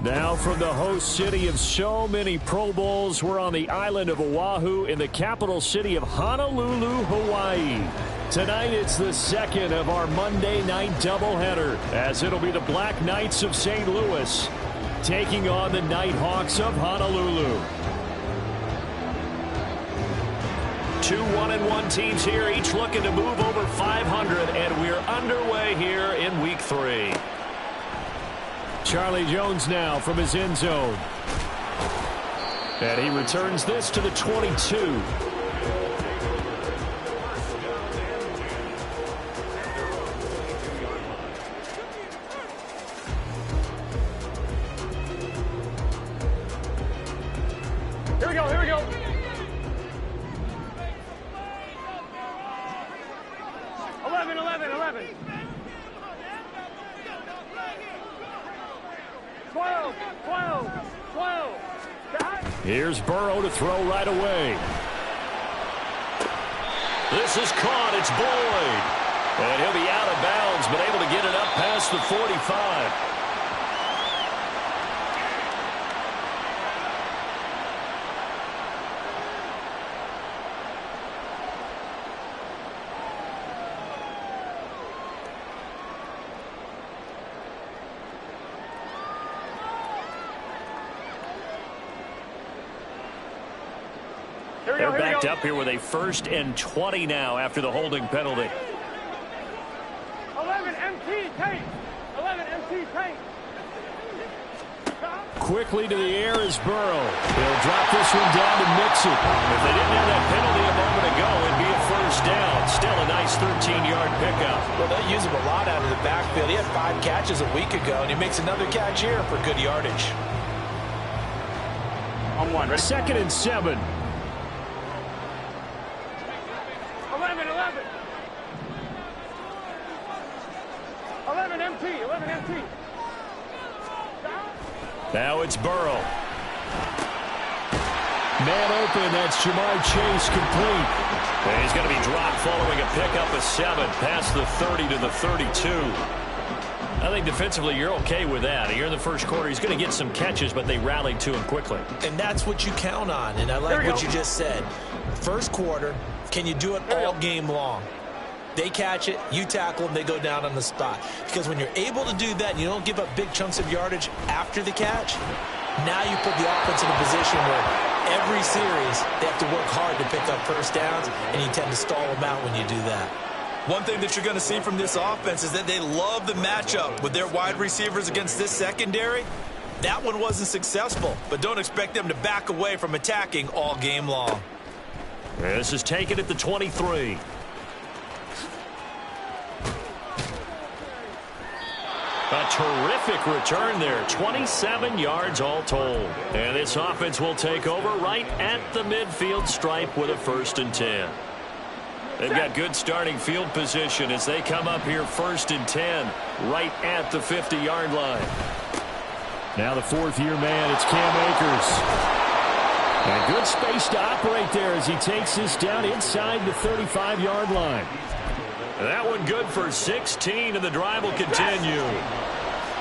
Now from the host city of so many Pro Bowls, we're on the island of Oahu in the capital city of Honolulu, Hawaii. Tonight it's the second of our Monday night doubleheader, as it'll be the Black Knights of St. Louis taking on the Nighthawks of Honolulu. Two 1-1 teams here, each looking to move over 500, and we're underway here in Week 3. Charlie Jones now from his end zone. And he returns this to the 22. Here we go, here we go. Eleven. 12. Here's Burrow to throw right away. This is caught. It's Boyd. And he'll be out of bounds, but able to get it up past the 45. They're backed up here with a 1st and 20 now after the holding penalty. 11 MT tape. Quickly to the air is Burrow. They'll drop this one down to Mixon. If they didn't have that penalty a moment ago, it'd be a 1st down. Still a nice 13-yard pickup. Well, they use him a lot out of the backfield. He had 5 catches a week ago, and he makes another catch here for good yardage. On one. 2nd and 7. 11 MT. Now it's Burrow. Man open, that's Jamar Chase complete. And he's going to be dropped following a pickup of 7 past the 30 to the 32. I think defensively you're okay with that. Here in the first quarter, he's going to get some catches, but they rallied to him quickly. And that's what you count on, and I like what you just said. First quarter, can you do it all game long? They catch it, you tackle them, they go down on the spot. Because when you're able to do that and you don't give up big chunks of yardage after the catch, now you put the offense in a position where every series they have to work hard to pick up 1st downs, and you tend to stall them out when you do that. One thing that you're going to see from this offense is that they love the matchup with their wide receivers against this secondary. That one wasn't successful, but don't expect them to back away from attacking all game long. This is taken at the 23. A terrific return there. 27 yards all told. And this offense will take over right at the midfield stripe with a 1st and 10. They've got good starting field position as they come up here 1st and 10 right at the 50-yard line. Now the 4th-year man, it's Cam Akers. And good space to operate there as he takes this down inside the 35-yard line. That one good for 16, and the drive will continue.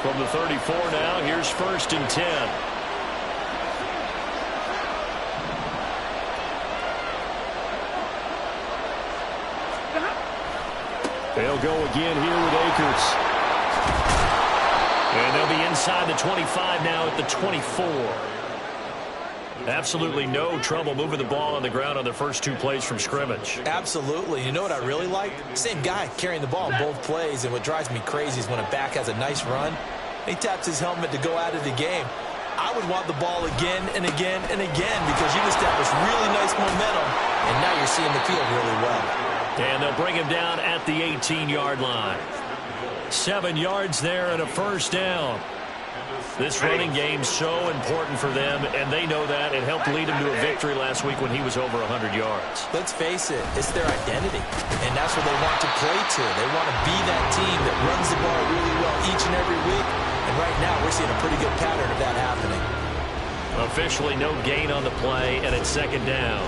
From the 34 now, here's 1st and 10. They'll go again here with Akers. And they'll be inside the 25 now at the 24. Absolutely no trouble moving the ball on the ground on the first 2 plays from scrimmage. Absolutely. You know what I really like? Same guy carrying the ball in both plays, and what drives me crazy is when a back has a nice run, he taps his helmet to go out of the game. I would want the ball again and again and again because you've established really nice momentum, and now you're seeing the field really well. And they'll bring him down at the 18-yard line. 7 yards there and a 1st down. This running game's so important for them, and they know that. It helped lead him to a victory last week when he was over 100 yards. Let's face it, it's their identity, and that's what they want to play to. They want to be that team that runs the ball really well each and every week, and right now we're seeing a pretty good pattern of that happening. Officially no gain on the play, and it's 2nd down.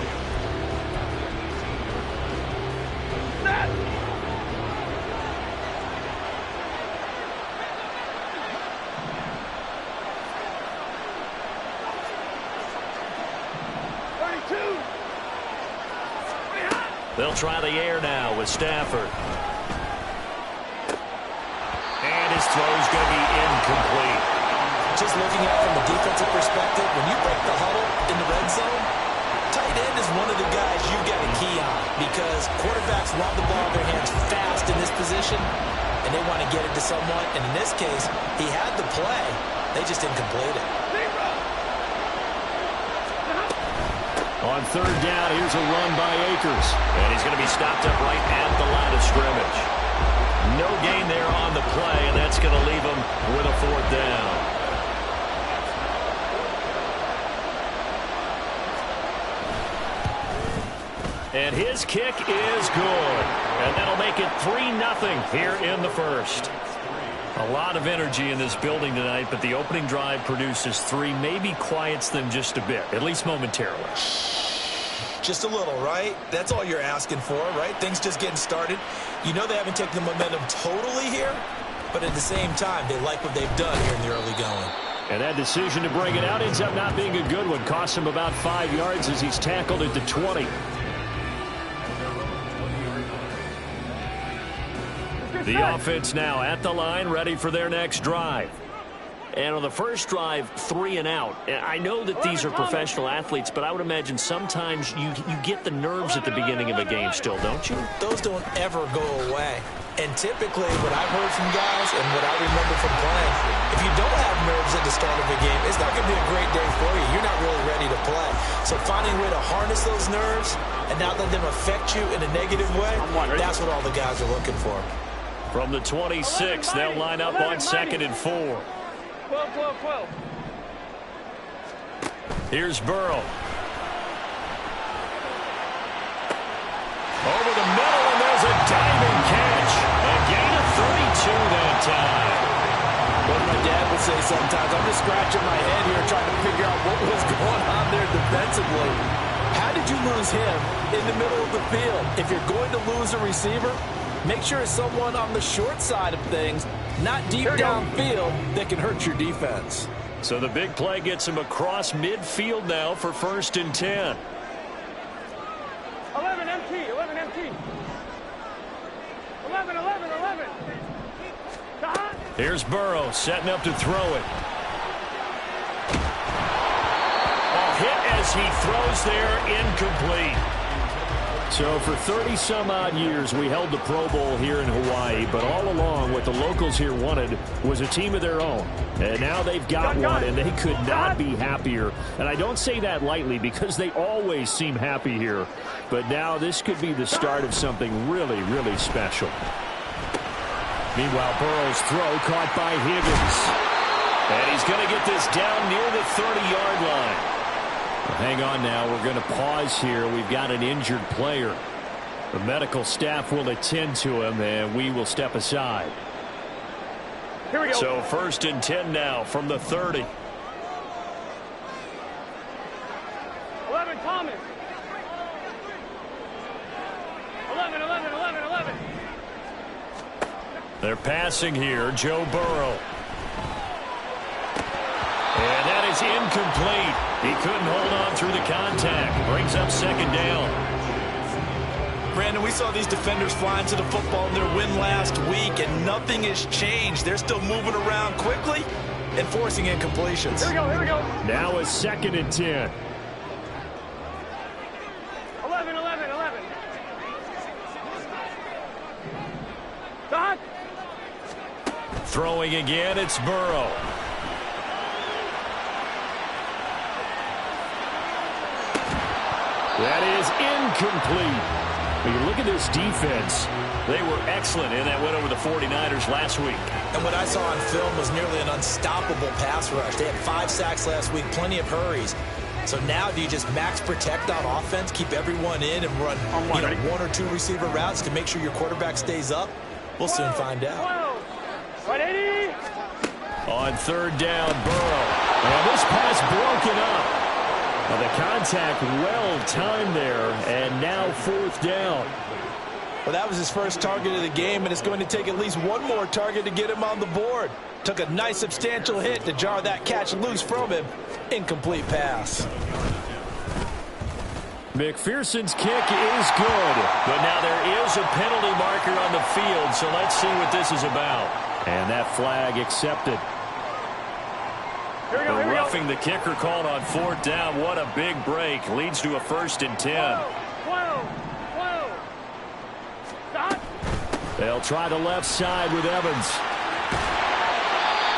They'll try the air now with Stafford. And his throw's going to be incomplete. Just looking at it from a defensive perspective, when you break the huddle in the red zone, tight end is one of the guys you've got a key on because quarterbacks want the ball in their hands fast in this position, and they want to get it to someone. And in this case, he had the play. They just didn't complete it. On third down, here's a run by Akers. And he's going to be stopped up right at the line of scrimmage. No gain there on the play, and that's going to leave him with a fourth down. And his kick is good. And that'll make it 3-0 here in the first. A lot of energy in this building tonight, but the opening drive produces 3, maybe quiets them just a bit, at least momentarily. Just a little, right? That's all you're asking for, right? Things just getting started. You know they haven't taken the momentum totally here, but at the same time, they like what they've done here in the early going. And that decision to bring it out ends up not being a good one. Costs him about 5 yards as he's tackled at the 20. The offense now at the line, ready for their next drive. And on the first drive, 3 and out. I know that these are professional athletes, but I would imagine sometimes you get the nerves at the beginning of a game still, don't you? Those don't ever go away. And typically, what I've heard from guys and what I remember from playing, if you don't have nerves at the start of a game, it's not going to be a great day for you. You're not really ready to play. So finding a way to harness those nerves and not let them affect you in a negative way, that's what all the guys are looking for. From the 26, they'll line up on 2nd and 4. 12. Here's Burrow. Over the middle, and there's a diving catch. A gain of 32 that time. What my dad would say sometimes, I'm just scratching my head here trying to figure out what was going on there defensively. How did you lose him in the middle of the field? If you're going to lose a receiver, make sure it's someone on the short side of things, not deep downfield, that can hurt your defense. So the big play gets him across midfield now for 1st and 10. 11 MT. 11. Here's Burrow setting up to throw it. Hit as he throws there, incomplete. So for 30-some-odd years, we held the Pro Bowl here in Hawaii, but all along what the locals here wanted was a team of their own. And now they've got one, and they could not be happier. And I don't say that lightly because they always seem happy here. But now this could be the start of something really, really special. Meanwhile, Burrow's throw caught by Higgins. And he's going to get this down near the 30-yard line. Hang on now. We're going to pause here. We've got an injured player. The medical staff will attend to him, and we will step aside. Here we go. So 1st and 10 now from the 30. 11 Thomas. 11. They're passing here. Joe Burrow. And that is incomplete. He couldn't hold on through the contact. Brings up 2nd down. Brandon, we saw these defenders flying to the football in their win last week, and nothing has changed. They're still moving around quickly and forcing incompletions. Here we go. Now a 2nd and 10. 11. Dot. Throwing again, it's Burrow. That is incomplete. When you look at this defense, they were excellent in that win over the 49ers last week. And what I saw on film was nearly an unstoppable pass rush. They had 5 sacks last week, plenty of hurries. So now do you just max protect on offense, keep everyone in, and run 1 or 2 receiver routes to make sure your quarterback stays up? We'll soon find out. 180. On 3rd down, Burrow. And this pass broken up. Well, the contact well-timed there, and now 4th down. Well, that was his first target of the game, and it's going to take at least one more target to get him on the board. Took a nice substantial hit to jar that catch loose from him. Incomplete pass. McPherson's kick is good, but now there is a penalty marker on the field, so let's see what this is about. And that flag accepted. Here we go, The roughing the kicker called on 4th down. What a big break. Leads to a 1st and 10. 12. Stop. They'll try the left side with Evans.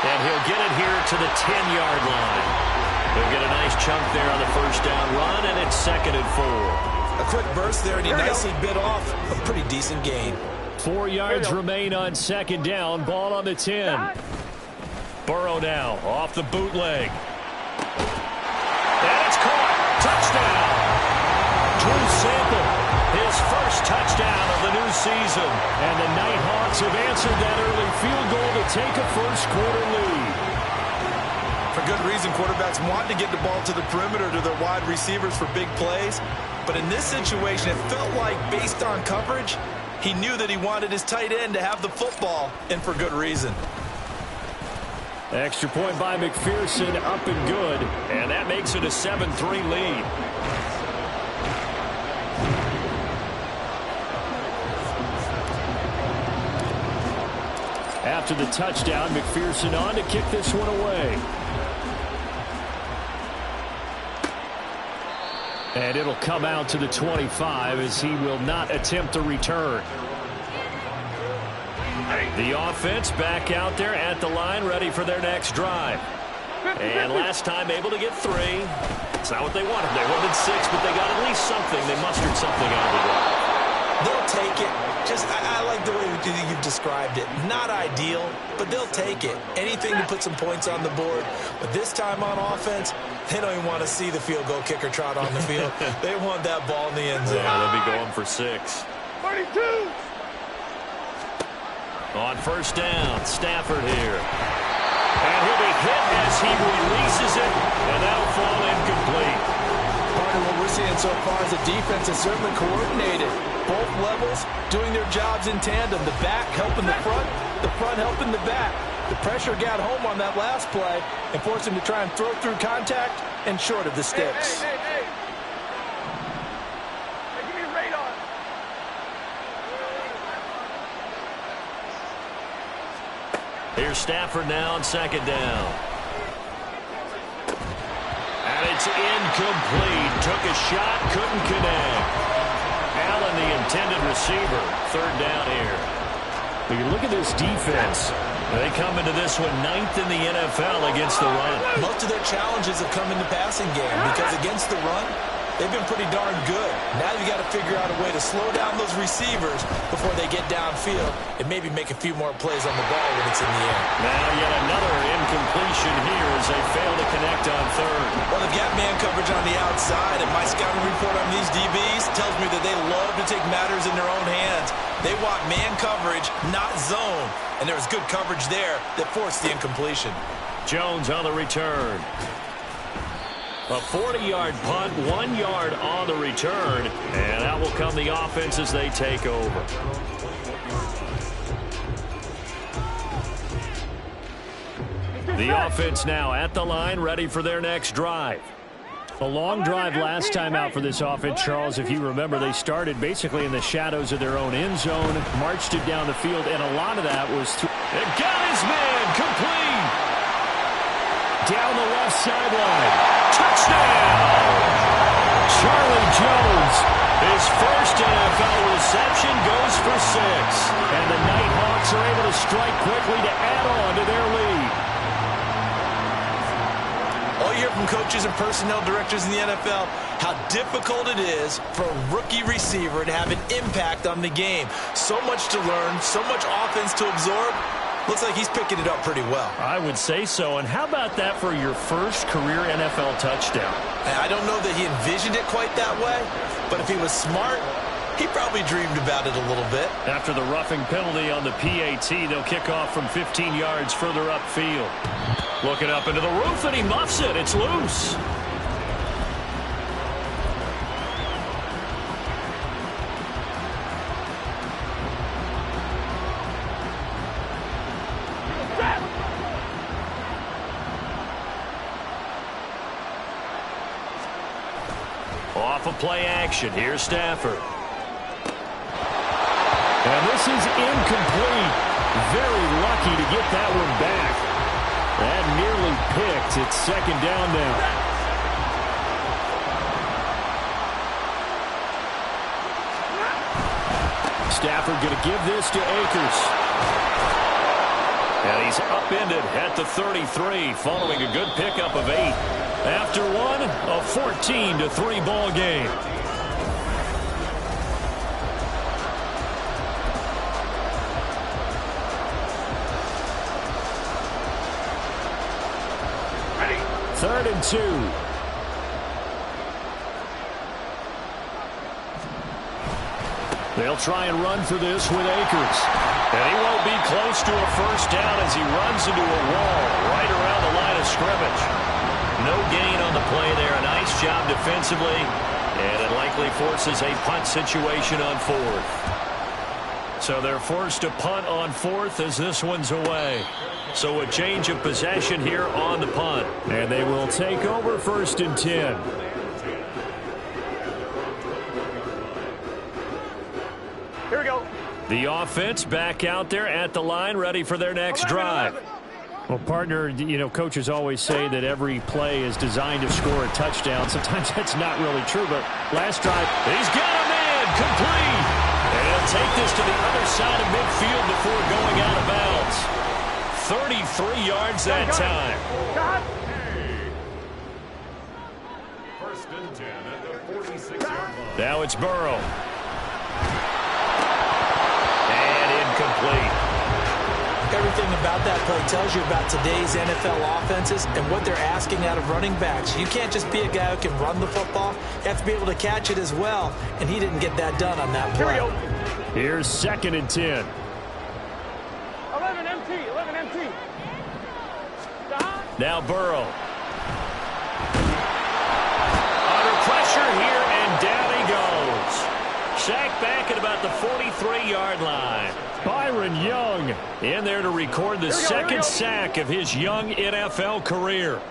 And he'll get it here to the 10-yard line. They'll get a nice chunk there on the 1st down run, and it's 2nd and 4. A quick burst there, and he nicely bit off a pretty decent gain. 4 yards remain on 2nd down. Ball on the 10. Burrow now off the bootleg. And it's caught. Touchdown. Drew Sample, his first touchdown of the new season. And the Nighthawks have answered that early field goal to take a first-quarter lead. For good reason, quarterbacks want to get the ball to the perimeter to their wide receivers for big plays. But in this situation, it felt like, based on coverage, he knew that he wanted his tight end to have the football, and for good reason. Extra point by McPherson, up and good. And that makes it a 7-3 lead. After the touchdown, McPherson on to kick this one away. And it'll come out to the 25 as he will not attempt a return. The offense back out there at the line, ready for their next drive. And last time able to get 3. It's not what they wanted. They wanted 6, but they got at least something. They mustered something out of the drive. They'll take it. I like the way you've described it. Not ideal, but they'll take it. Anything to put some points on the board. But this time on offense, they don't even want to see the field goal kicker trot on the field. They want that ball in the end zone. Yeah, they'll be going for 6. 32. On 1st down, Stafford here. And he'll be hit as he releases it, and that'll fall incomplete. Part of what we're seeing so far is the defense is certainly coordinated. Both levels doing their jobs in tandem. The back helping the front helping the back. The pressure got home on that last play and forced him to try and throw through contact and short of the sticks. Hey, give me radar. Here's Stafford now on 2nd down. And it's incomplete. Took a shot, couldn't connect. Allen, the intended receiver. 3rd down here. When you look at this defense, they come into this one 9th in the NFL against the run. Most of their challenges have come in the passing game because against the run, they've been pretty darn good. Now you got to figure out a way to slow down those receivers before they get downfield and maybe make a few more plays on the ball when it's in the air. Now yet another incompletion here as they fail to connect on 3rd. Well, they've got man coverage on the outside, and my scouting report on these DBs tells me that they love to take matters in their own hands. They want man coverage, not zone. And there was good coverage there that forced the incompletion. Jones on the return. A 40-yard punt, 1 yard on the return. And out will come the offense as they take over. The offense now at the line, ready for their next drive. A long drive last time out for this offense, Charles. If you remember, they started basically in the shadows of their own end zone, marched it down the field, and a lot of that was through. It got his man complete. Down the left sideline. Touchdown! Charlie Jones, his first NFL reception, goes for 6. And the Nighthawks are able to strike quickly to add on to their lead. All you hear from coaches and personnel directors in the NFL, how difficult it is for a rookie receiver to have an impact on the game. So much to learn, so much offense to absorb. Looks like he's picking it up pretty well. I would say so. And how about that for your first career NFL touchdown? I don't know that he envisioned it quite that way, but if he was smart, he probably dreamed about it a little bit. After the roughing penalty on the PAT, they'll kick off from 15 yards further upfield. Looking up into the roof, and he muffs it. It's loose. Off of play action, here's Stafford. And this is incomplete. Very lucky to get that one back. That nearly picked. It's second down now. Stafford going to give this to Akers. And he's upended at the 33 following a good pickup of 8. After one, a 14-3 ball game. Third and 2. They'll try and run for this with Akers. And he won't be close to a first down as he runs into a wall right around the line of scrimmage. No gain on the play there. A nice job defensively. And it likely forces a punt situation on 4th. So they're forced to punt on 4th as this one's away. So a change of possession here on the punt. And they will take over 1st and 10. Here we go. The offense back out there at the line, ready for their next drive. Well, partner, you know, coaches always say that every play is designed to score a touchdown. Sometimes that's not really true, but last drive, he's got a man, complete. And he'll take this to the other side of midfield before going out of bounds. 33 yards that time. First and 10 at the 46-yard line. Now it's Burrow. And incomplete. Everything about that play tells you about today's NFL offenses and what they're asking out of running backs. You can't just be a guy who can run the football. You have to be able to catch it as well, and he didn't get that done on that play. Here we go. Here's 2nd and 10. 11 MT, 11 MT. Now Burrow. Under pressure here, and down he goes. Sacked back at about the 43-yard line. Byron Young in there to record the second sack of his young NFL career.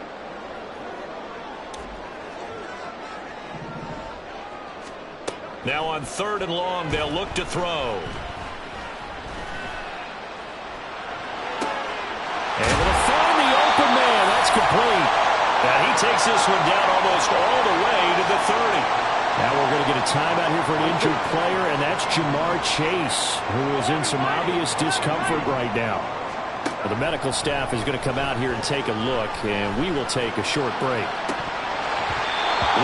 Now on 3rd and long, they'll look to throw. Able to find the open man. That's complete. And he takes this one down almost all the way to the 30. Now we're going to get a timeout here for an injured player, and that's Jamar Chase, who is in some obvious discomfort right now. Well, the medical staff is going to come out here and take a look, and we will take a short break.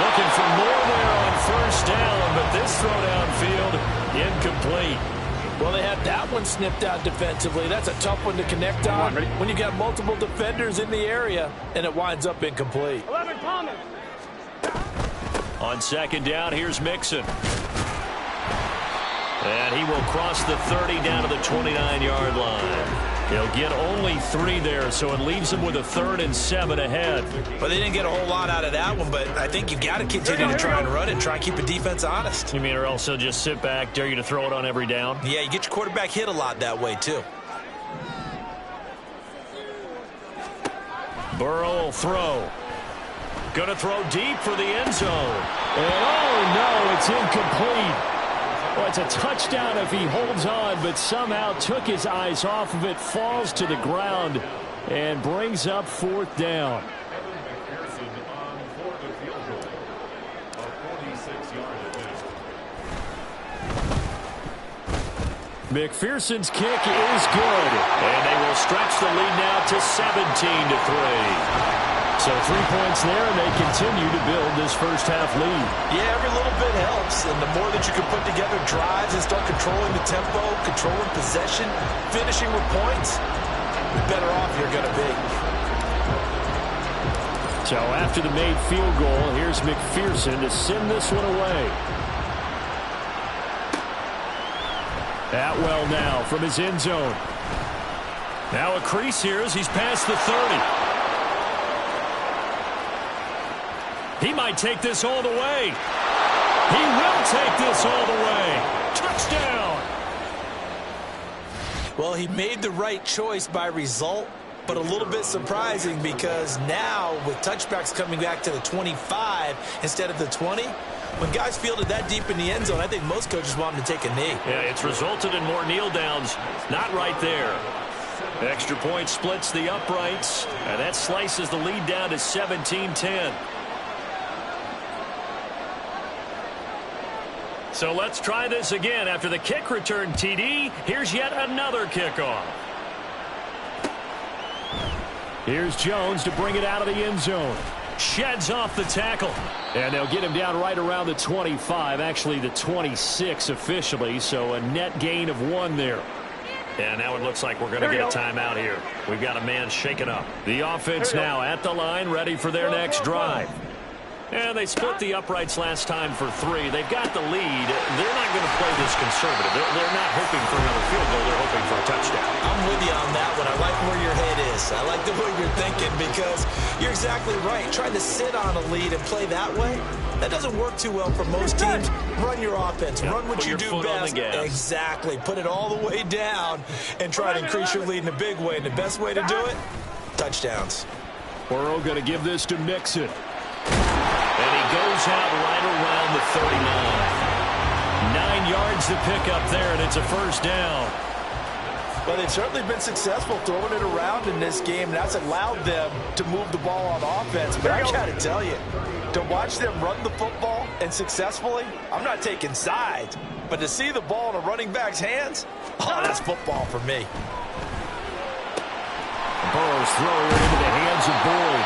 Looking for more there on 1st down, but this throw downfield incomplete. Well, they had that one snipped out defensively. That's a tough one to connect on when you got multiple defenders in the area, and it winds up incomplete. 11 Thomas. On 2nd down, here's Mixon. And he will cross the 30 down to the 29-yard line. He'll get only 3 there, so it leaves him with a 3rd and 7 ahead. But they didn't get a whole lot out of that one, but I think you've got to continue to try and run it, try and keep the defense honest. You mean or else he'll just sit back, dare you to throw it on every down? Yeah, you get your quarterback hit a lot that way, too. Burrow will throw. Going to throw deep for the end zone. And oh, no, it's incomplete. Well, it's a touchdown if he holds on, but somehow took his eyes off of it, falls to the ground, and brings up 4th down. McPherson's kick is good. And they will stretch the lead now to 17-3. So 3 points there, and they continue to build this first-half lead. Yeah, every little bit helps, and the more that you can put together drives and start controlling the tempo, controlling possession, finishing with points, the better off you're going to be. So after the made field goal, here's McPherson to send this one away. Atwell now from his end zone. Now a crease here as he's past the 30. He might take this all the way. He will take this all the way. Touchdown. Well, he made the right choice by result, but a little bit surprising because now with touchbacks coming back to the 25 instead of the 20, When guys fielded that deep in the end zone, I think most coaches want them to take a knee. Yeah, it's resulted in more kneel downs. Not right there. Extra point splits the uprights, and that slices the lead down to 17-10. So let's try this again. After the kick return TD, here's yet another kickoff. Here's Jones to bring it out of the end zone. Sheds off the tackle. And they'll get him down right around the 25, actually the 26 officially, so a net gain of 1 there. And now it looks like we're going to get a timeout here. We've got a man shaken up. The offense now at the line, ready for their next drive. And they split the uprights last time for 3. They've got the lead. They're not going to play this conservative. They're not hoping for another field goal. They're hoping for a touchdown. I'm with you on that one. I like where your head is. I like the way you're thinking because you're exactly right. Trying to sit on a lead and play that way, that doesn't work too well for most teams. Run your offense. Run what you do best. Exactly. Put it all the way down and try to increase your lead in a big way. And the best way to do it, touchdowns. Burrow going to give this to Mixon. And he goes out right around the 39. 9 yards to pick up there, and it's a first down. Well, they've certainly been successful throwing it around in this game. That's allowed them to move the ball on offense. But I got to tell you, to watch them run the football and successfully, I'm not taking sides. But to see the ball in a running back's hands, oh, that's football for me. Burrow's throwing it into the hands of Boyd.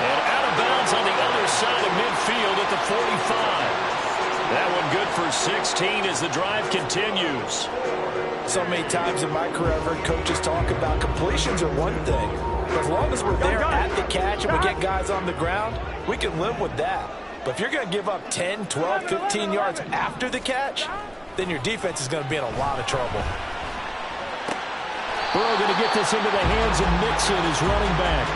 And out of bounds on the other side of midfield at the 45. That one good for 16 as the drive continues. So many times in my career, I've heard coaches talk about completions are one thing. But as long as we're there at the catch and we get guys on the ground, we can live with that. But if you're going to give up 10, 12, 15 yards after the catch, then your defense is going to be in a lot of trouble. Burrow going to get this into the hands of Mixon, his running back.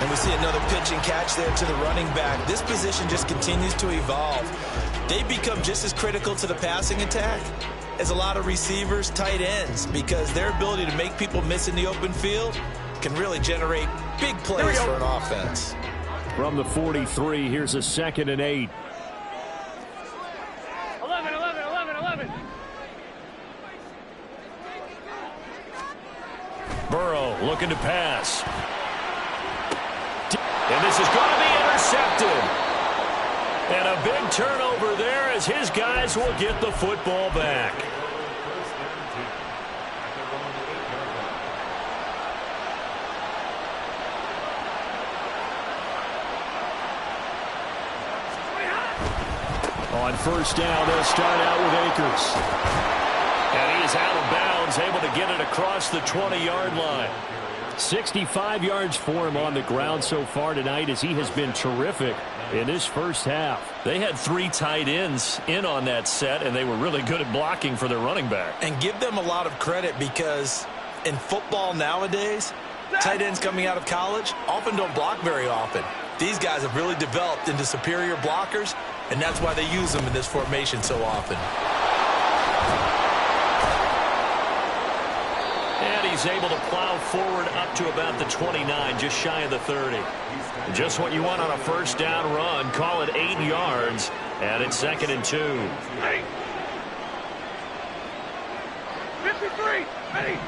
And we see another pitch and catch there to the running back. This position just continues to evolve. They become just as critical to the passing attack as a lot of receivers, tight ends, because their ability to make people miss in the open field can really generate big plays for an offense. From the 43, here's a 2nd and 8. 11. Burrow looking to pass. And this is going to be intercepted. And a big turnover there as his guys will get the football back. On first down, they'll start out with Akers. And he is out of bounds, able to get it across the 20-yard line. 65 yards for him on the ground so far tonight as he has been terrific in this first half. They had 3 tight ends in on that set, and they were really good at blocking for their running back. And give them a lot of credit because in football nowadays, tight ends coming out of college often don't block very often. These guys have really developed into superior blockers, and that's why they use them in this formation so often. And he's able to plow forward up to about the 29, just shy of the 30. Just what you want on a first down run. Call it 8 yards, and it's 2nd and 2. Ready. 53. Ready.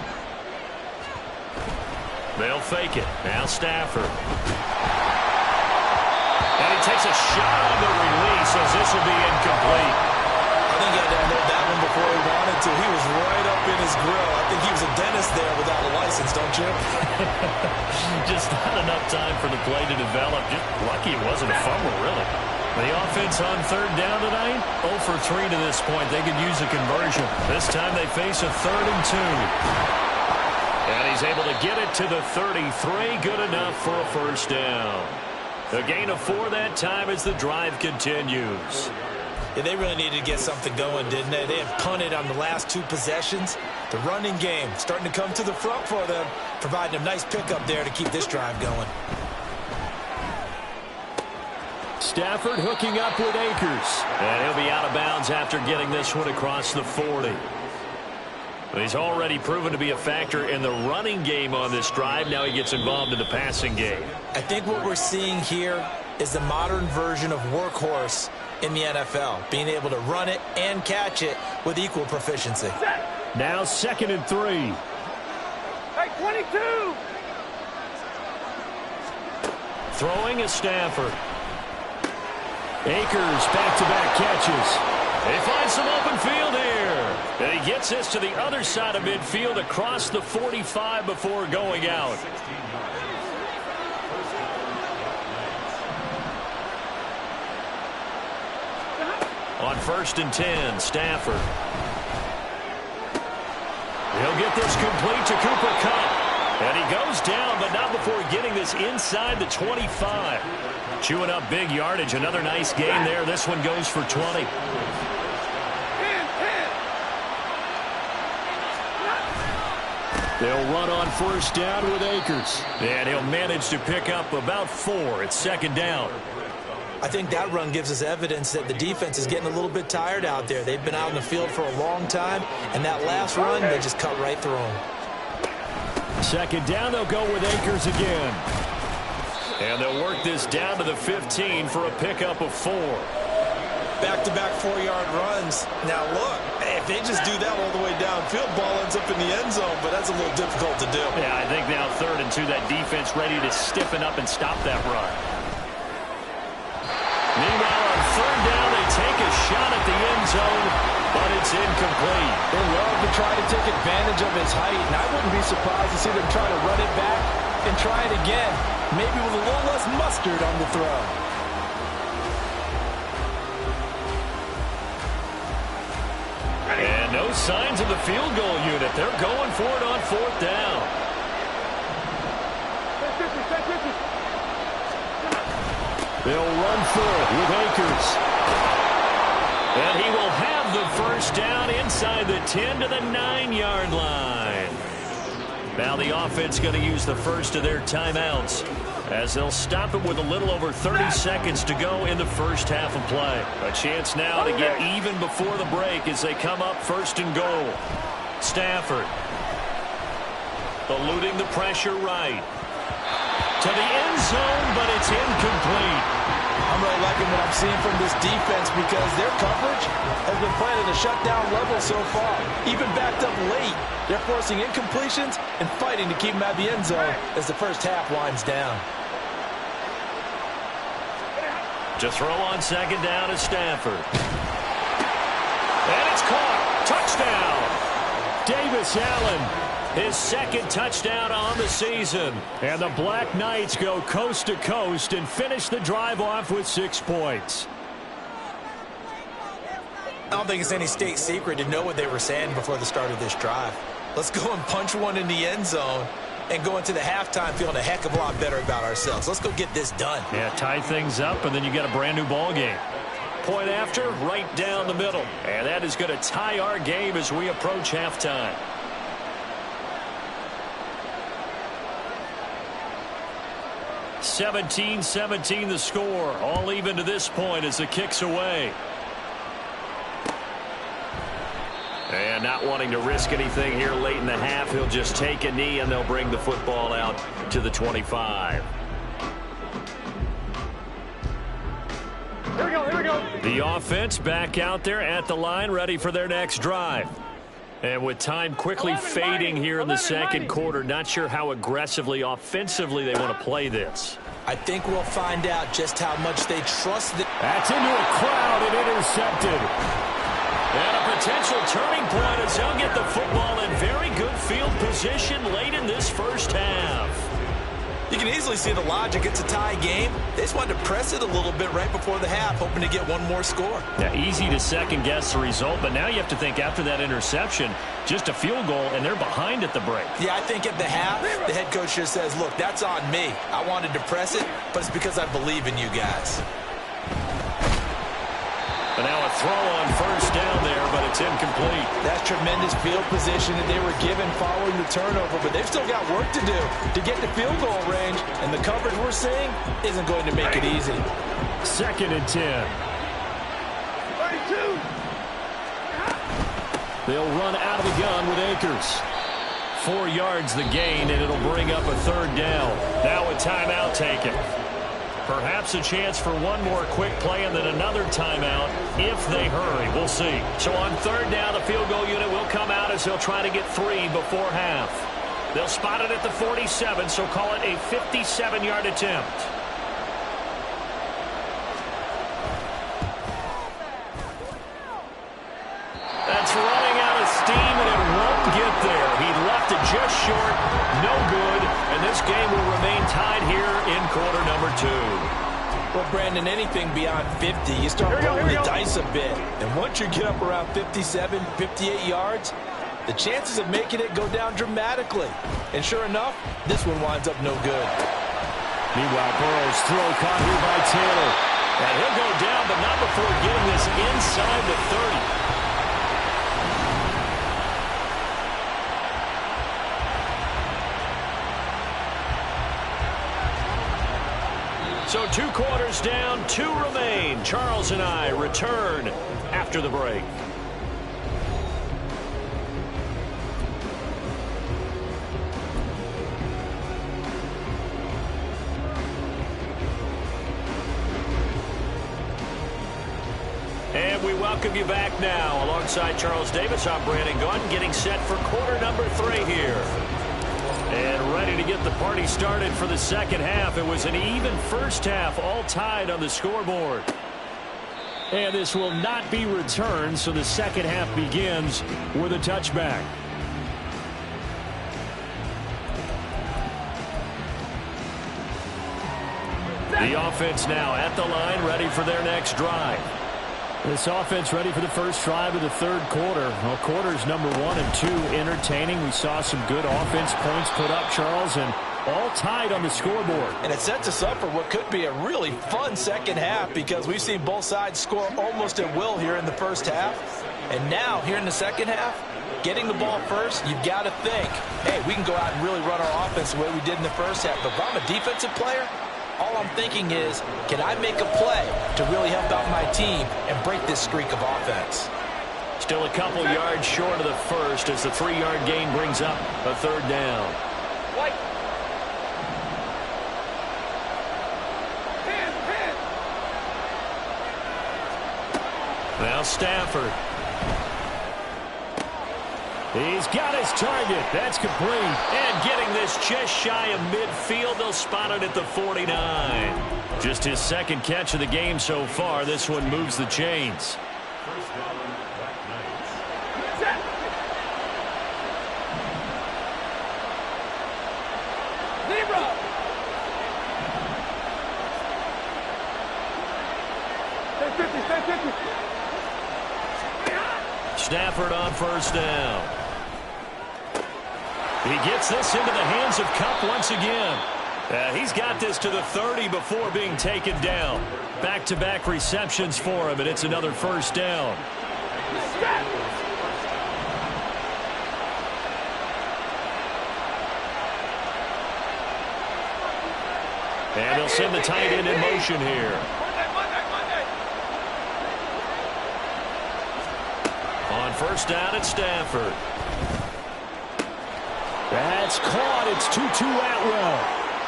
They'll fake it. Now Stafford. And he takes a shot on the release as this will be incomplete. I think he had to unload that one before he wanted to. He was right up in his grill. I think he was a dentist there without a license, don't you? Just not enough time for the play to develop. Just lucky it wasn't a fumble, really. The offense on 3rd down tonight, 0 for 3 to this point. They could use a conversion. This time they face a 3rd and 2. And he's able to get it to the 33. Good enough for a first down. A gain of 4 that time as the drive continues. Yeah, they really needed to get something going, didn't they? They had punted on the last 2 possessions. The running game starting to come to the front for them, providing a nice pickup there to keep this drive going. Stafford hooking up with Akers. And he'll be out of bounds after getting this one across the 40. He's already proven to be a factor in the running game on this drive. Now he gets involved in the passing game. I think what we're seeing here is the modern version of workhorse in the NFL, being able to run it and catch it with equal proficiency. Now 2nd and 3. Hey, 22! Throwing is Stafford. Akers back-to-back catches. They find some open field here. And he gets this to the other side of midfield across the 45 before going out. On 1st and 10, Stafford. He'll get this complete to Cooper Kupp. And he goes down, but not before getting this inside the 25. Chewing up big yardage. Another nice gain there. This one goes for 20. They'll run on 1st down with Akers. And he'll manage to pick up about 4. It's 2nd down. I think that run gives us evidence that the defense is getting a little bit tired out there. They've been out in the field for a long time, and that last run, they just cut right through them. 2nd down, they'll go with Akers again. And they'll work this down to the 15 for a pickup of 4. Back-to-back 4-yard runs. Now, look, if they just do that all the way downfield, ball ends up in the end zone, but that's a little difficult to do. Yeah, I think now 3rd and 2, that defense ready to stiffen up and stop that run. Meanwhile, on 3rd down, they take a shot at the end zone, but it's incomplete. They love to try to take advantage of his height, and I wouldn't be surprised to see them try to run it back and try it again, maybe with a little less mustard on the throw. And no signs of the field goal unit. They're going for it on 4th down. They'll run for it with Akers. And he will have the 1st down inside the 10 to the 9-yard line. Now the offense going to use the first of their timeouts as they'll stop it with a little over 30 seconds to go in the first half of play. A chance now to get even before the break as they come up 1st and goal. Stafford eluding the pressure right. To the end zone, but it's incomplete. I'm really liking what I'm seeing from this defense because their coverage has been playing at a shutdown level so far. Even backed up late, they're forcing incompletions and fighting to keep them at the end zone as the first half winds down. To throw on 2nd down is Stafford. And it's caught. Touchdown. Davis Allen. His 2nd touchdown on the season. And the Black Knights go coast to coast and finish the drive off with 6 points. I don't think it's any state secret to know what they were saying before the start of this drive. Let's go and punch one in the end zone and go into the halftime feeling a heck of a lot better about ourselves. Let's go get this done. Yeah, tie things up, and then you get a brand new ball game. Point after, right down the middle. And that is going to tie our game as we approach halftime. (17-17) the score. All even to this point as the kick's away. And not wanting to risk anything here late in the half, he'll just take a knee and they'll bring the football out to the 25. Here we go, here we go. The offense back out there at the line, ready for their next drive. And with time quickly fading here in the second quarter, not sure how aggressively, offensively they want to play this. I think we'll find out just how much they trust it. That's into a crowd and intercepted. And a potential turning point as they'll get the football in very good field position late in this first half. You can easily see the logic. It's a tie game. They just wanted to press it a little bit right before the half, hoping to get one more score. Yeah, easy to second-guess the result, but now you have to think after that interception, just a field goal, and they're behind at the break. Yeah, I think at the half, the head coach just says, look, that's on me. I wanted to press it, but it's because I believe in you guys. And now a throw on first down there, but it's incomplete. That's tremendous field position that they were given following the turnover, but they've still got work to do to get to field goal range, and the coverage we're seeing isn't going to make it easy. 2nd and 10. 32. They'll run out of the gun with Akers. 4 yards the gain, and it'll bring up a 3rd down. Now a timeout taken. Perhaps a chance for one more quick play and then another timeout if they hurry. We'll see. So on third down, the field goal unit will come out as they'll try to get 3 before half. They'll spot it at the 47, so call it a 57-yard attempt. That's running out of steam, and it won't get there. He left it just short, no good, and this game will remain tied here in quarter number 2. Well, Brandon, anything beyond 50, you start rolling the dice a bit. And once you get up around 57, 58 yards, the chances of making it go down dramatically. And sure enough, this one winds up no good. Meanwhile, Burrow's throw caught here by Taylor. And he'll go down, but not before getting this inside the 30. So 2 quarters down, 2 remain. Charles and I return after the break. And we welcome you back now. Alongside Charles Davis, I'm Brandon Gaudin, getting set for quarter number 3 here. And ready to get the party started for the second half. It was an even first half, all tied on the scoreboard. And this will not be returned, so the second half begins with a touchback. The offense now at the line, ready for their next drive. This offense ready for the first drive of the third quarter. Well, quarters number 1 and 2 entertaining. We saw some good offense points put up, Charles, and all tied on the scoreboard. And it sets us up for what could be a really fun second half because we've seen both sides score almost at will here in the first half. And now, here in the second half, getting the ball first, you've got to think, hey, we can go out and really run our offense the way we did in the first half. But if I'm a defensive player, all I'm thinking is, can I make a play to really help out my team and break this streak of offense? Still a couple yards short of the first as the 3-yard gain brings up a third down. White. Now Stafford. He's got his target. That's complete. And getting this just shy of midfield, they'll spot it at the 49. Just his second catch of the game so far. This one moves the chains. First down, Black Knights. Set. Zebra. Stay 50. Stafford on first down. He gets this into the hands of Kupp once again. He's got this to the 30 before being taken down. Back-to-back receptions for him, and it's another first down. And they'll send the tight end in motion here. On first down, it's Stafford. That's caught. It's Tutu Atwell.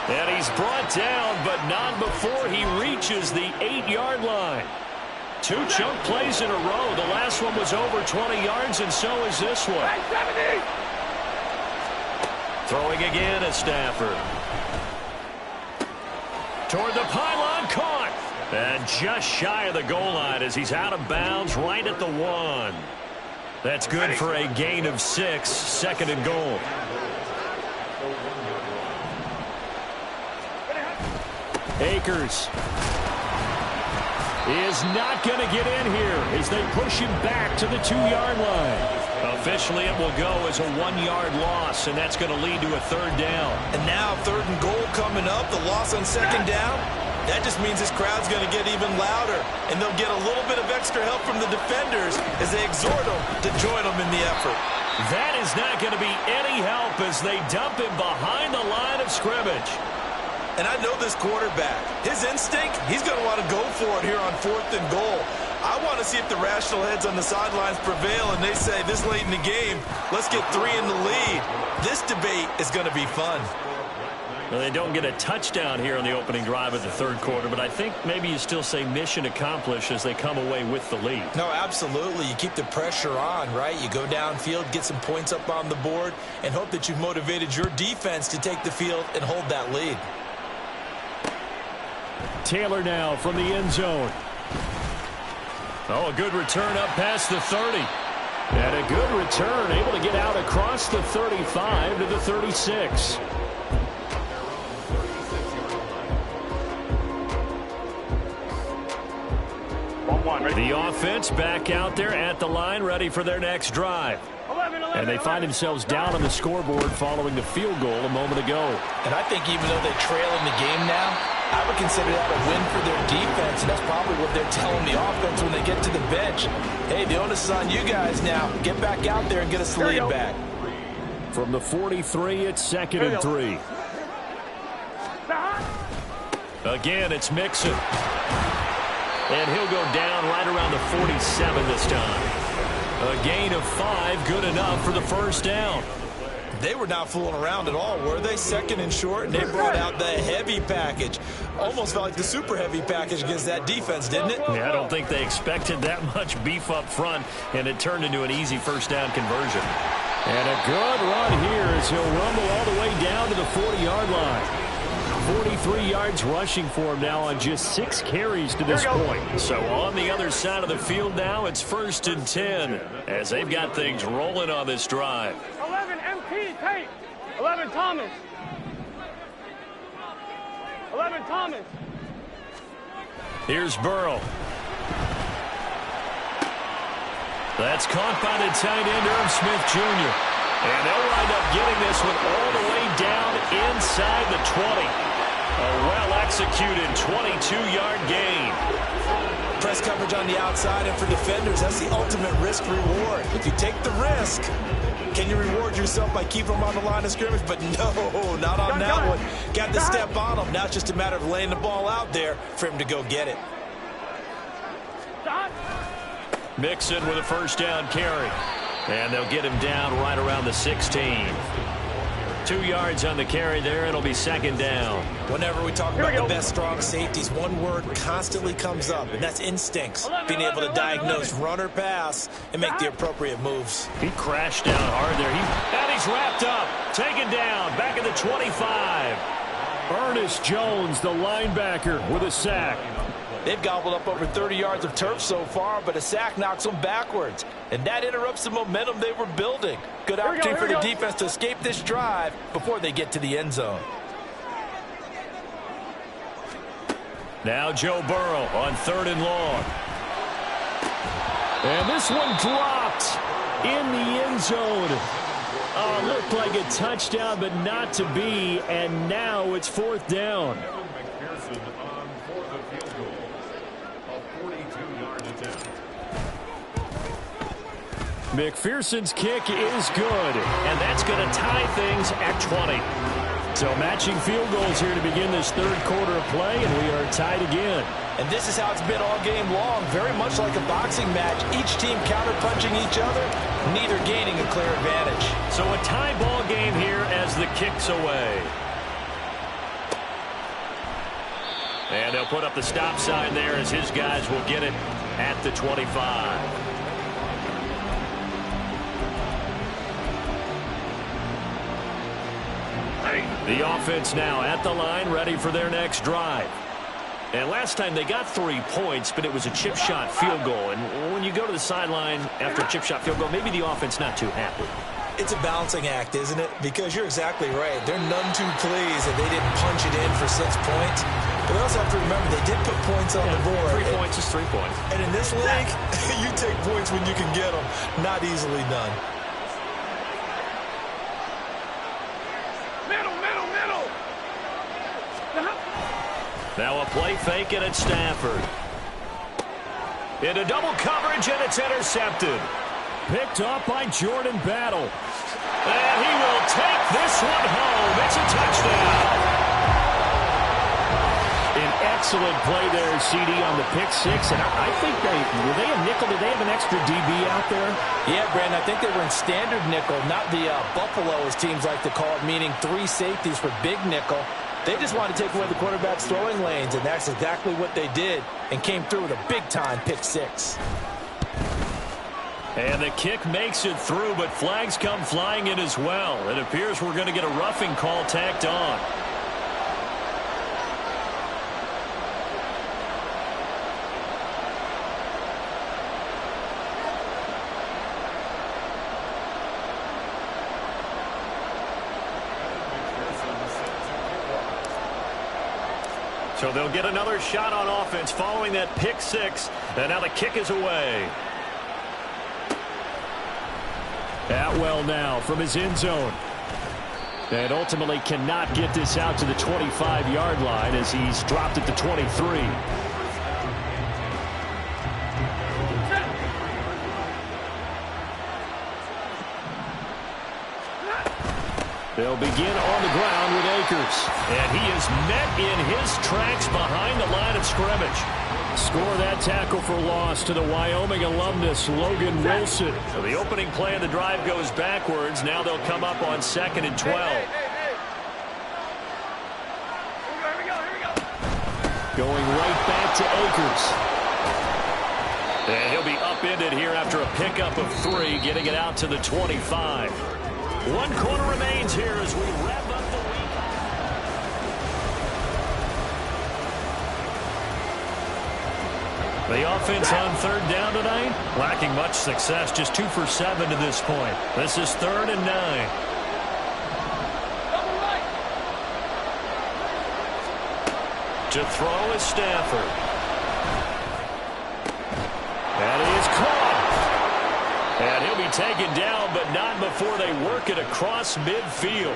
And he's brought down, but not before he reaches the 8-yard line. 2 chunk plays in a row. The last one was over 20 yards, and so is this one. Throwing again at Stafford. Toward the pylon, caught. And just shy of the goal line as he's out of bounds right at the 1. That's good for a gain of 6, second and goal. Akers is not going to get in here as they push him back to the 2-yard line. Officially, it will go as a 1-yard loss, and that's going to lead to a third down. And now third and goal coming up, the loss on second down. That just means this crowd's going to get even louder, and they'll get a little bit of extra help from the defenders as they exhort them to join them in the effort. That is not going to be any help as they dump him behind the line of scrimmage. And I know this quarterback. His instinct, he's going to want to go for it here on fourth and goal. I want to see if the rational heads on the sidelines prevail and they say this late in the game, let's get 3 in the lead. This debate is going to be fun. Well, they don't get a touchdown here on the opening drive of the third quarter, but I think maybe you still say mission accomplished as they come away with the lead. No, absolutely. You keep the pressure on, right? You go downfield, get some points up on the board, and hope that you've motivated your defense to take the field and hold that lead. Taylor now from the end zone. Oh, a good return up past the 30. And a good return, able to get out across the 35 to the 36. The offense back out there at the line, ready for their next drive. And they find themselves down on the scoreboard following the field goal a moment ago. And I think even though they trail in the game now, I would consider that a win for their defense, and that's probably what they're telling the offense when they get to the bench. Hey, the onus is on you guys now. Get back out there and get us the lead back. From the 43, it's 2nd and 3. Again, it's Mixon. And he'll go down right around the 47 this time. A gain of 5, good enough for the first down. They were not fooling around at all, were they? 2nd and short, and they brought out the heavy package. Almost felt like the super heavy package against that defense, didn't it? Yeah, I don't think they expected that much beef up front, and it turned into an easy first down conversion. And a good run here as he'll rumble all the way down to the 40-yard line. 43 yards rushing for him now on just 6 carries to this point. So on the other side of the field now, it's 1st and 10 as they've got things rolling on this drive. 11 MP, Tate. 11 Thomas. 11 Thomas. Here's Burrow. That's caught by the tight end, Irv Smith Jr. And they'll wind up getting this one all the way down inside the 20. A well-executed 22-yard gain. Press coverage on the outside, and for defenders, that's the ultimate risk-reward. If you take the risk, can you reward yourself by keeping them on the line of scrimmage? But no, not on that one. Got to step on them. Now it's just a matter of laying the ball out there for him to go get it. Mixon with a first down carry. And they'll get him down right around the 16. 2 yards on the carry there. It'll be 2nd down. Whenever we talk about the best strong safeties, one word constantly comes up, and that's instincts. Being able to diagnose run or pass and make the appropriate moves. He crashed down hard there. And he's wrapped up. Taken down. Back at the 25. Ernest Jones, the linebacker, with a sack. They've gobbled up over 30 yards of turf so far, but a sack knocks them backwards. And that interrupts the momentum they were building. Good opportunity for the defense to escape this drive before they get to the end zone. Now Joe Burrow on 3rd and long. And this one dropped in the end zone. Looked like a touchdown, but not to be. And now it's 4th down. McPherson's kick is good, and that's going to tie things at 20. So matching field goals here to begin this third quarter of play, and we are tied again. And this is how it's been all game long, very much like a boxing match. Each team counter-punching each other, neither gaining a clear advantage. So a tie ball game here as the kick's away. And they'll put up the stop sign there as his guys will get it at the 25. The offense now at the line, ready for their next drive. And last time they got 3 points, but it was a chip shot field goal. And when you go to the sideline after a chip shot field goal, maybe the offense not too happy. It's a balancing act, isn't it? Because you're exactly right. They're none too pleased that they didn't punch it in for 6 points. But they also have to remember they did put points on the board. 3 points is 3 points. And in this league, you take points when you can get them. Not easily done. Now a play fake, and it's Stafford. Into double coverage, and it's intercepted. Picked up by Jordan Battle. And he will take this one home. It's a touchdown. An excellent play there, CD, on the pick six. And I think were they a nickel nickel. Did they have an extra DB out there? Yeah, Brandon, I think they were in standard nickel, not the Buffalo, as teams like to call it, meaning 3 safeties for big nickel. They just wanted to take away the quarterback's throwing lanes, and that's exactly what they did and came through with a big-time pick 6. And the kick makes it through, but flags come flying in as well. It appears we're going to get a roughing call tacked on. So they'll get another shot on offense following that pick 6. And now the kick is away. Atwell now from his end zone. And ultimately cannot get this out to the 25-yard line as he's dropped at the 23. They'll begin on the ground with Akers. And he is met in his tracks behind the line of scrimmage. Score that tackle for loss to the Wyoming alumnus, Logan Wilson. So the opening play of the drive goes backwards. Now they'll come up on 2nd and 12. Here we go. Going right back to Akers. And he'll be upended here after a pickup of 3, getting it out to the 25. 1 quarter remains here as we wrap up the week. The offense on 3rd down tonight, lacking much success, just 2 for 7 to this point. This is 3rd and 9. To throw is Stafford. That is caught. And he'll be taken down, but not before they work it across midfield.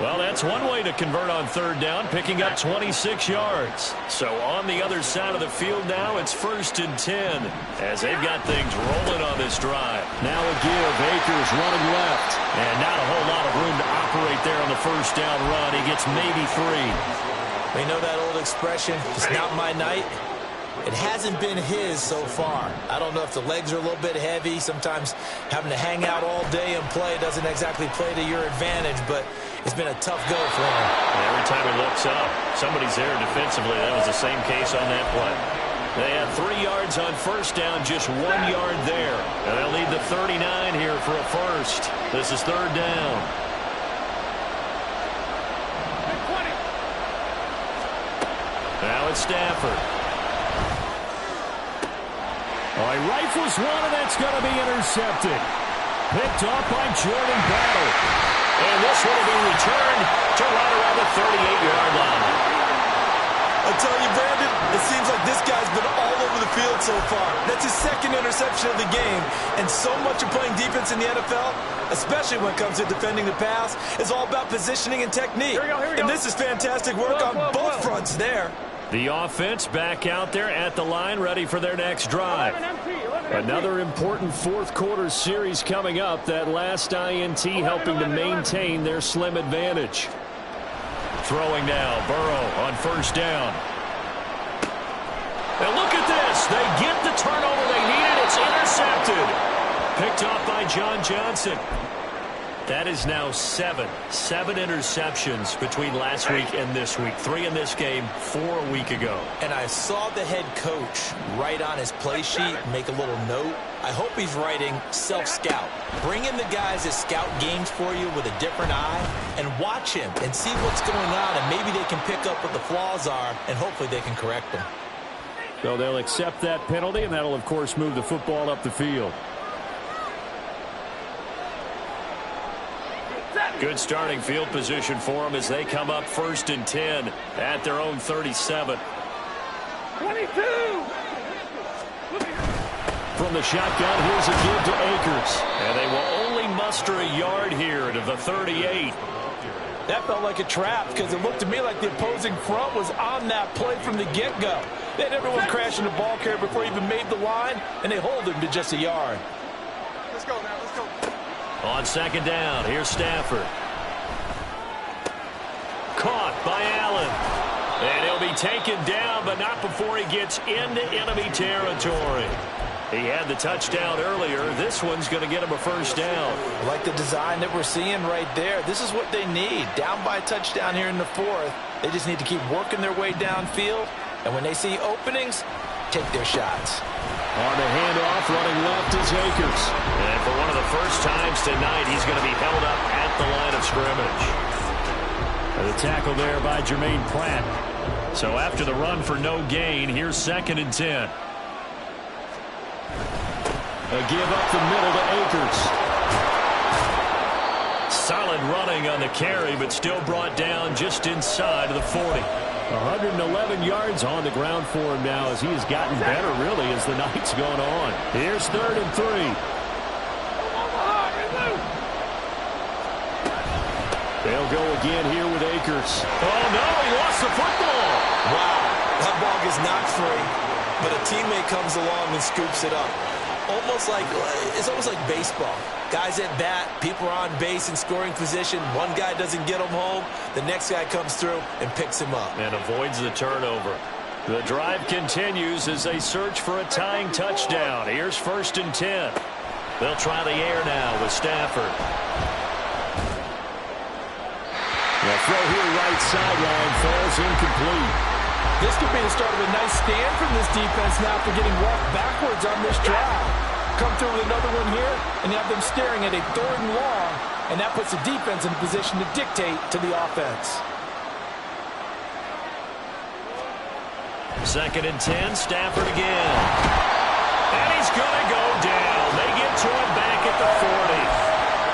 Well, that's one way to convert on 3rd down, picking up 26 yards. So on the other side of the field now, it's 1st and 10 as they've got things rolling on this drive. Now a give. Akers running left. And not a whole lot of room to operate there on the 1st down run. He gets maybe 3. We know that old expression, it's not my night. It hasn't been his so far. I don't know if the legs are a little bit heavy. Sometimes having to hang out all day and play doesn't exactly play to your advantage, but it's been a tough go for him. And every time he looks up, somebody's there defensively. That was the same case on that play. They had 3 yards on 1st down, just 1 yard there. And they'll need the 39 here for a first. This is 3rd down. Now it's Stafford. Oh, he rifles one, and that's going to be intercepted. Picked off by Jordan Battle. And this one will be returned to right around the 38-yard line. I tell you, Brandon, it seems like this guy's been all over the field so far. That's his 2nd interception of the game. And so much of playing defense in the NFL, especially when it comes to defending the pass, is all about positioning and technique. Here we go. And this is fantastic work on both fronts there. The offense back out there at the line, ready for their next drive. 11 Another important 4th quarter series coming up. That last INT helping to maintain their slim advantage. Throwing now, Burrow on 1st down. And look at this. They get the turnover they needed. It's intercepted. Picked off by John Johnson. That is now 7 interceptions between last week and this week. 3 in this game, 4 a week ago. And I saw the head coach write on his play sheet, make a little note. I hope he's writing self-scout. Bring in the guys that scout games for you with a different eye and watch him and see what's going on, and maybe they can pick up what the flaws are, and hopefully they can correct them. So they'll accept that penalty, and that'll, of course, move the football up the field. Good starting field position for them as they come up 1st and 10 at their own 37. 22. From the shotgun, here's a give to Akers. And they will only muster a yard here to the 38. That felt like a trap because it looked to me like the opposing front was on that play from the get-go. They had everyone crashing the ball carrier before he even made the line, and they hold him to just a yard. Let's go now. Let's go. On 2nd down, here's Stafford. Caught by Allen. And he'll be taken down, but not before he gets into enemy territory. He had the touchdown earlier. This one's going to get him a first down. I like the design that we're seeing right there. This is what they need. Down by a touchdown here in the fourth. They just need to keep working their way downfield. And when they see openings, take their shots. On the handoff, running left is Akers. And for one of the first times tonight, he's going to be held up at the line of scrimmage. And the tackle there by Jermaine Pratt. So after the run for no gain, here's 2nd and 10. A give up the middle to Akers. Solid running on the carry, but still brought down just inside of the 40. 111 yards on the ground for him now as he has gotten better, really, as the night's gone on. Here's 3rd and 3. They'll go again here with Akers. Oh, no, he lost the football. Wow, that ball gets knocked free, but a teammate comes along and scoops it up. It's almost like baseball. Guys at bat, people are on base in scoring position. One guy doesn't get him home. The next guy comes through and picks him up. And avoids the turnover. The drive continues as they search for a tying touchdown. Here's 1st and 10. They'll try the air now with Stafford. The throw here right sideline falls incomplete. This could be the start of a nice stand from this defense now for getting walked backwards on this drive. Come through with another one here, and you have them staring at a 3rd and long, and that puts the defense in a position to dictate to the offense. 2nd and 10, Stafford again. And he's going to go down. They get to him back at the 40.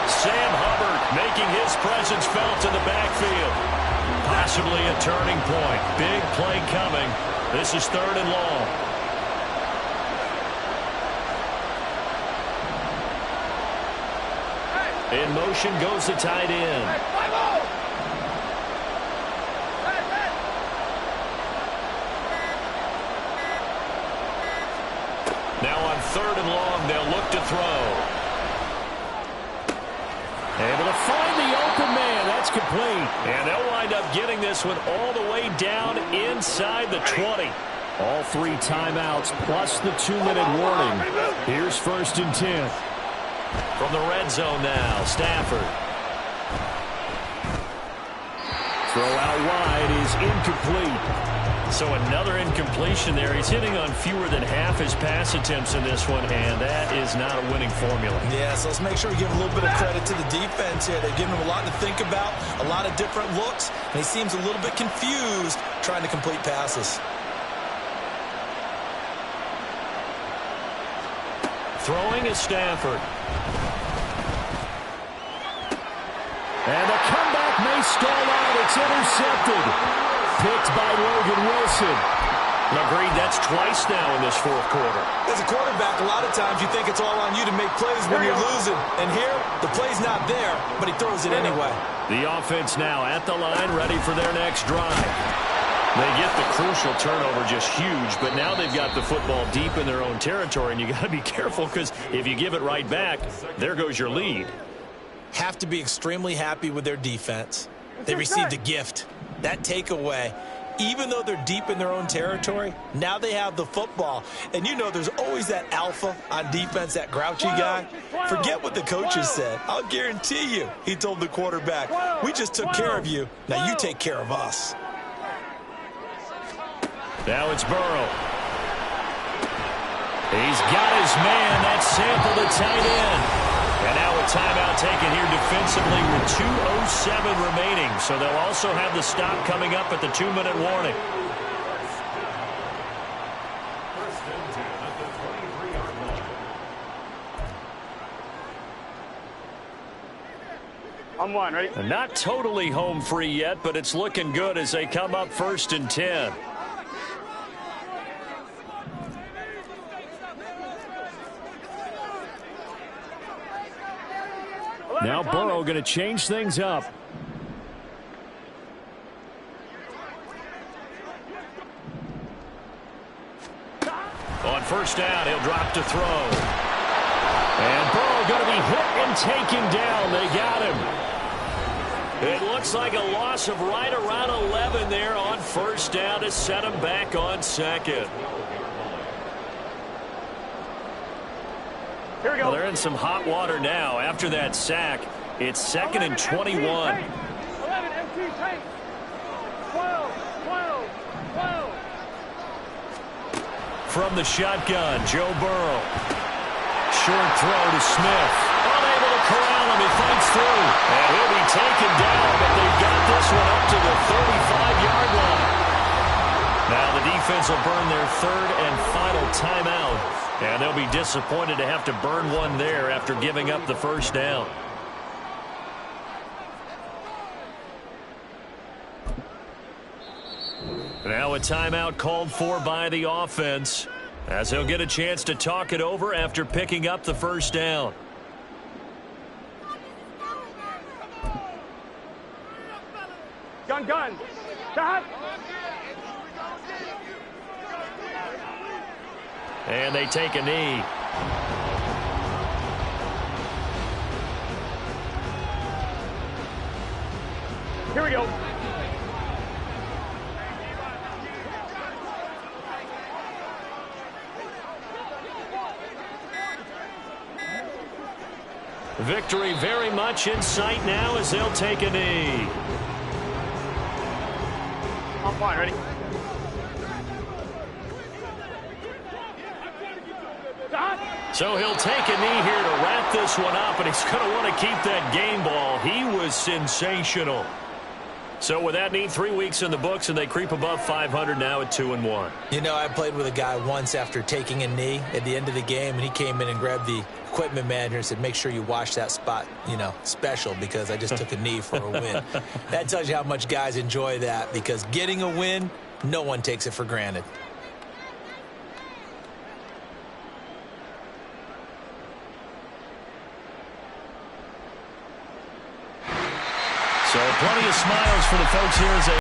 Sam Hubbard making his presence felt in the backfield. Possibly a turning point. Big play coming. This is 3rd and long. In motion goes the tight end. Now on 3rd and long, they'll look to throw. Able to find the open man. That's complete. And they'll wind up getting this one all the way down inside the 20. All 3 timeouts plus the 2-minute warning. Here's 1st and 10. From the red zone now, Stafford. Throw out wide is incomplete. So another incompletion there. He's hitting on fewer than half his pass attempts in this one, and that is not a winning formula. Yeah, so let's make sure we give a little bit of credit to the defense here. They've given him a lot to think about, a lot of different looks, and he seems a little bit confused trying to complete passes. Throwing is Stafford. And the comeback may stall out. It's intercepted. Picked by Logan Wilson. Agreed, that's twice now in this 4th quarter. As a quarterback, a lot of times you think it's all on you to make plays when you're losing. And here, the play's not there, but he throws it anyway. The offense now at the line, ready for their next drive. They get the crucial turnover just huge, but now they've got the football deep in their own territory, and you got to be careful because if you give it right back, there goes your lead. Have to be extremely happy with their defense. They received a gift. That takeaway, even though they're deep in their own territory, now they have the football. And you know there's always that alpha on defense, that grouchy guy. Forget what the coaches said. I'll guarantee you, he told the quarterback, we just took care of you. Now you take care of us. Now it's Burrow. He's got his man. That's Sample, the tight end. And now a timeout taken here defensively with 2:07 remaining. So they'll also have the stop coming up at the 2-minute warning. 1st and 10 at the 23-yard line. I'm one, ready? Not totally home free yet, but it's looking good as they come up 1st and 10. Now Burrow going to change things up. On 1st down, he'll drop to throw. And Burrow going to be hit and taken down. They got him. It looks like a loss of right around 11 there on 1st down to set him back on 2nd. Here we go. Well, they're in some hot water now. After that sack, it's 2nd and 21. 11 MT tank. 12. From the shotgun, Joe Burrow. Short throw to Smith. Unable to corral him. He fights through. And he'll be taken down, but they've got this one up to the 35-yard line. Now the defense will burn their 3rd and final timeout. And they'll be disappointed to have to burn one there after giving up the first down. Now a timeout called for by the offense, as they'll get a chance to talk it over after picking up the first down. Gun. Stop. And they take a knee. Here we go. Victory very much in sight now as they'll take a knee. I'm fine. Ready? So he'll take a knee here to wrap this one up, and he's going to want to keep that game ball. He was sensational. So with that knee, 3 weeks in the books, and they creep above 500 now at 2-1. You know, I played with a guy once after taking a knee at the end of the game, and he came in and grabbed the equipment manager and said, make sure you wash that spot, special, because I just took a knee for a win. That tells you how much guys enjoy that, because getting a win, no one takes it for granted. So plenty of smiles for the folks here as they